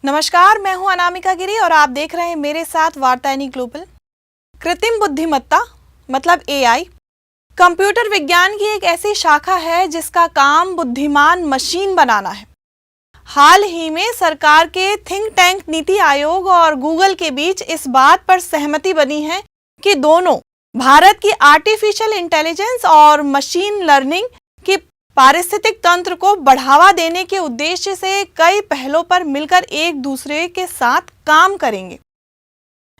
नमस्कार, मैं हूं अनामिका गिरी और आप देख रहे हैं मेरे साथ वार्तायनी ग्लोबल। कृत्रिम बुद्धिमत्ता मतलब एआई कंप्यूटर विज्ञान की एक ऐसी शाखा है जिसका काम बुद्धिमान मशीन बनाना है। हाल ही में सरकार के थिंक टैंक नीति आयोग और गूगल के बीच इस बात पर सहमति बनी है कि दोनों भारत की आर्टिफिशियल इंटेलिजेंस और मशीन लर्निंग की पारिस्थितिक तंत्र को बढ़ावा देने के उद्देश्य से कई पहलों पर मिलकर एक दूसरे के साथ काम करेंगे,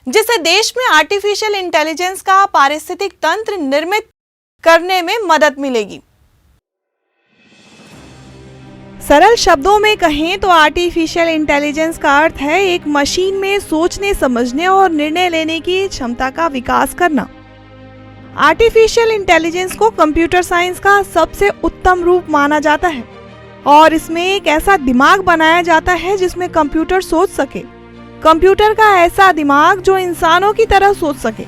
जिससे देश में आर्टिफिशियल इंटेलिजेंस का पारिस्थितिक तंत्र निर्मित करने में मदद मिलेगी। सरल शब्दों में कहें तो आर्टिफिशियल इंटेलिजेंस का अर्थ है एक मशीन में सोचने, समझने और निर्णय लेने की क्षमता का विकास करना। आर्टिफिशियल इंटेलिजेंस को कंप्यूटर साइंस का सबसे उत्तम रूप माना जाता है और इसमें एक ऐसा दिमाग बनाया जाता है जिसमें कंप्यूटर सोच सके, कंप्यूटर का ऐसा दिमाग जो इंसानों की तरह सोच सके।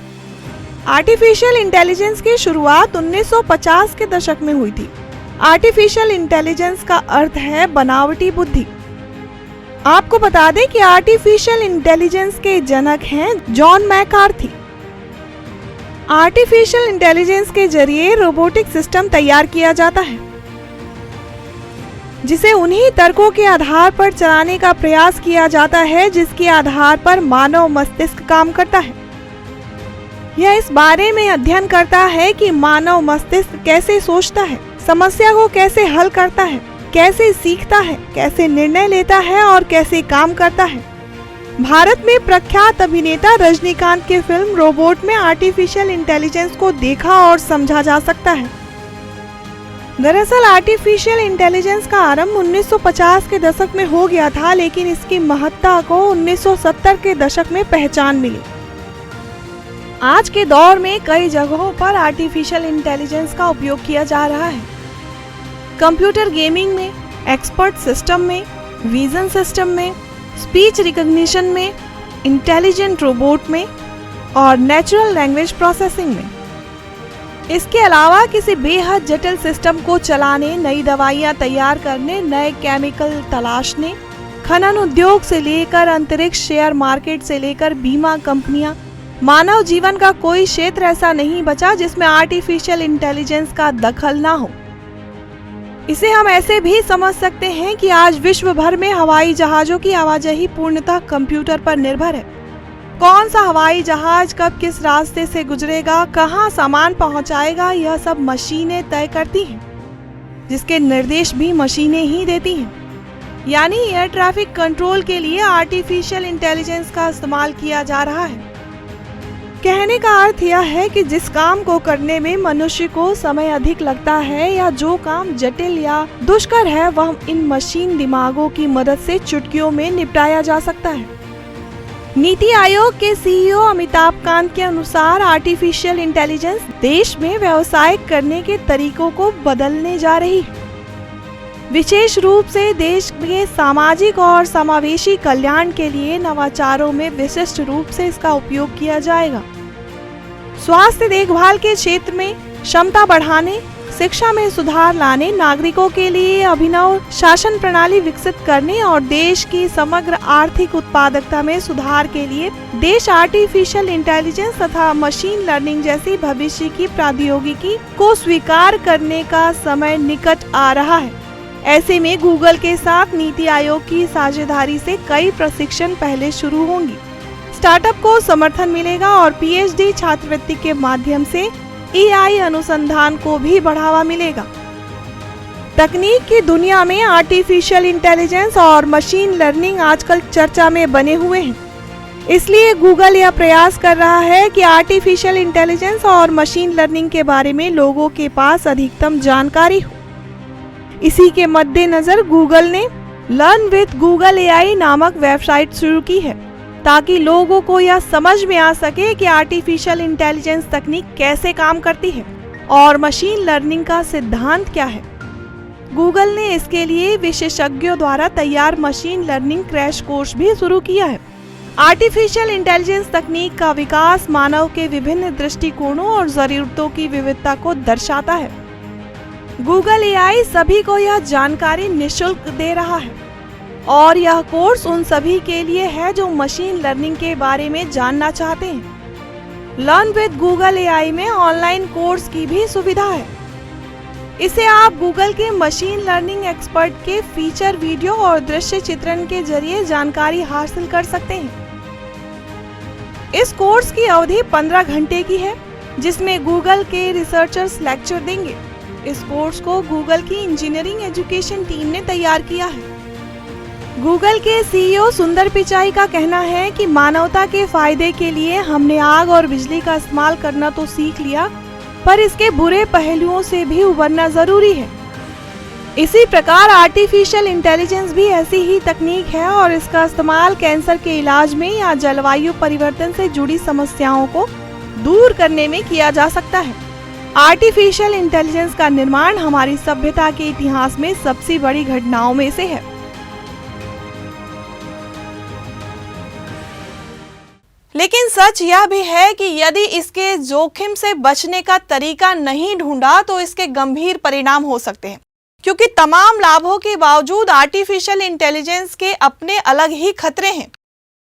आर्टिफिशियल इंटेलिजेंस की शुरुआत 1950 के दशक में हुई थी। आर्टिफिशियल इंटेलिजेंस का अर्थ है बनावटी बुद्धि। आपको बता दें कि आर्टिफिशियल इंटेलिजेंस के जनक हैं जॉन मैकार्थी। आर्टिफिशियल इंटेलिजेंस के जरिए रोबोटिक सिस्टम तैयार किया जाता है जिसे उन्हीं तर्कों के आधार पर चलाने का प्रयास किया जाता है जिसके आधार पर मानव मस्तिष्क काम करता है। यह इस बारे में अध्ययन करता है कि मानव मस्तिष्क कैसे सोचता है, समस्या को कैसे हल करता है, कैसे सीखता है, कैसे निर्णय लेता है और कैसे काम करता है। भारत में प्रख्यात अभिनेता रजनीकांत के फिल्म रोबोट में आर्टिफिशियल इंटेलिजेंस को देखा और समझा जा सकता है। दरअसल आर्टिफिशियल इंटेलिजेंस का आरंभ 1950 के दशक में हो गया था, लेकिन इसकी महत्ता को 1970 के दशक में पहचान मिली। आज के दौर में कई जगहों पर आर्टिफिशियल इंटेलिजेंस का उपयोग किया जा रहा है। कंप्यूटर गेमिंग में, एक्सपर्ट सिस्टम में, विजन सिस्टम में, स्पीच रिकॉग्निशन में, इंटेलिजेंट रोबोट में और नेचुरल लैंग्वेज प्रोसेसिंग में। इसके अलावा किसी बेहद जटिल सिस्टम को चलाने, नई दवाइयां तैयार करने, नए केमिकल तलाशने, खनन उद्योग से लेकर अंतरिक्ष, शेयर मार्केट से लेकर बीमा कंपनियां, मानव जीवन का कोई क्षेत्र ऐसा नहीं बचा जिसमें आर्टिफिशियल इंटेलिजेंस का दखल ना हो। इसे हम ऐसे भी समझ सकते हैं कि आज विश्व भर में हवाई जहाजों की आवाजाही पूर्णतः कंप्यूटर पर निर्भर है। कौन सा हवाई जहाज कब किस रास्ते से गुजरेगा, कहां सामान पहुंचाएगा, यह सब मशीनें तय करती हैं, जिसके निर्देश भी मशीनें ही देती हैं। यानी एयर ट्रैफिक कंट्रोल के लिए आर्टिफिशियल इंटेलिजेंस का इस्तेमाल किया जा रहा है। कहने का अर्थ यह है कि जिस काम को करने में मनुष्य को समय अधिक लगता है या जो काम जटिल या दुष्कर है, वह इन मशीन दिमागों की मदद से चुटकियों में निपटाया जा सकता है। नीति आयोग के सीईओ अमिताभ कांत के अनुसार आर्टिफिशियल इंटेलिजेंस देश में व्यवसाय करने के तरीकों को बदलने जा रही है। विशेष रूप से देश के सामाजिक और समावेशी कल्याण के लिए नवाचारों में विशिष्ट रूप से इसका उपयोग किया जाएगा। स्वास्थ्य देखभाल के क्षेत्र में क्षमता बढ़ाने, शिक्षा में सुधार लाने, नागरिकों के लिए अभिनव शासन प्रणाली विकसित करने और देश की समग्र आर्थिक उत्पादकता में सुधार के लिए देश आर्टिफिशियल इंटेलिजेंस तथा मशीन लर्निंग जैसी भविष्य की प्रौद्योगिकी को स्वीकार करने का समय निकट आ रहा है। ऐसे में गूगल के साथ नीति आयोग की साझेदारी से कई प्रशिक्षण पहले शुरू होंगी। स्टार्टअप को समर्थन मिलेगा और पीएचडी छात्रवृत्ति के माध्यम से एआई अनुसंधान को भी बढ़ावा मिलेगा। तकनीक की दुनिया में आर्टिफिशियल इंटेलिजेंस और मशीन लर्निंग आजकल चर्चा में बने हुए हैं। इसलिए गूगल यह प्रयास कर रहा है कि आर्टिफिशियल इंटेलिजेंस और मशीन लर्निंग के बारे में लोगों के पास अधिकतम जानकारी हो। इसी के मद्देनजर गूगल ने लर्न विद गूगल एआई नामक वेबसाइट शुरू की है ताकि लोगों को यह समझ में आ सके कि आर्टिफिशियल इंटेलिजेंस तकनीक कैसे काम करती है और मशीन लर्निंग का सिद्धांत क्या है। गूगल ने इसके लिए विशेषज्ञों द्वारा तैयार मशीन लर्निंग क्रैश कोर्स भी शुरू किया है। आर्टिफिशियल इंटेलिजेंस तकनीक का विकास मानव के विभिन्न दृष्टिकोणों और जरूरतों की विविधता को दर्शाता है। गूगल एआई सभी को यह जानकारी निःशुल्क दे रहा है। और यह कोर्स उन सभी के लिए है जो मशीन लर्निंग के बारे में जानना चाहते हैं। लर्न विद गूगल एआई में ऑनलाइन कोर्स की भी सुविधा है। इसे आप गूगल के मशीन लर्निंग एक्सपर्ट के फीचर वीडियो और दृश्य चित्रण के जरिए जानकारी हासिल कर सकते हैं। इस कोर्स की अवधि 15 घंटे की है, जिसमें गूगल के रिसर्चर्स लेक्चर देंगे। इस कोर्स को गूगल की इंजीनियरिंग एजुकेशन टीम ने तैयार किया है। गूगल के सीईओ सुंदर पिचाई का कहना है कि मानवता के फायदे के लिए हमने आग और बिजली का इस्तेमाल करना तो सीख लिया, पर इसके बुरे पहलुओं से भी उबरना जरूरी है। इसी प्रकार आर्टिफिशियल इंटेलिजेंस भी ऐसी ही तकनीक है और इसका इस्तेमाल कैंसर के इलाज में या जलवायु परिवर्तन से जुड़ी समस्याओं को दूर करने में किया जा सकता है। आर्टिफिशियल इंटेलिजेंस का निर्माण हमारी सभ्यता के इतिहास में सबसे बड़ी घटनाओं में से है। लेकिन सच यह भी है कि यदि इसके जोखिम से बचने का तरीका नहीं ढूंढा तो इसके गंभीर परिणाम हो सकते हैं, क्योंकि तमाम लाभों के बावजूद आर्टिफिशियल इंटेलिजेंस के अपने अलग ही खतरे हैं।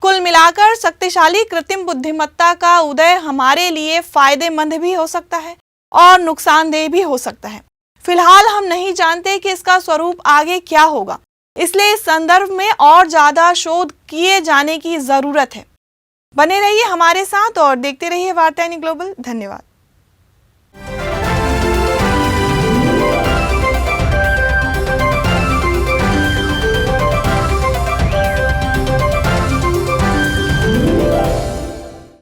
कुल मिलाकर शक्तिशाली कृत्रिम बुद्धिमत्ता का उदय हमारे लिए फायदेमंद भी हो सकता है और नुकसानदेह भी हो सकता है। फिलहाल हम नहीं जानते कि इसका स्वरूप आगे क्या होगा, इसलिए इस संदर्भ में और ज्यादा शोध किए जाने की जरूरत है। बने रहिए हमारे साथ और देखते रहिए वार्ता ग्लोबल। धन्यवाद।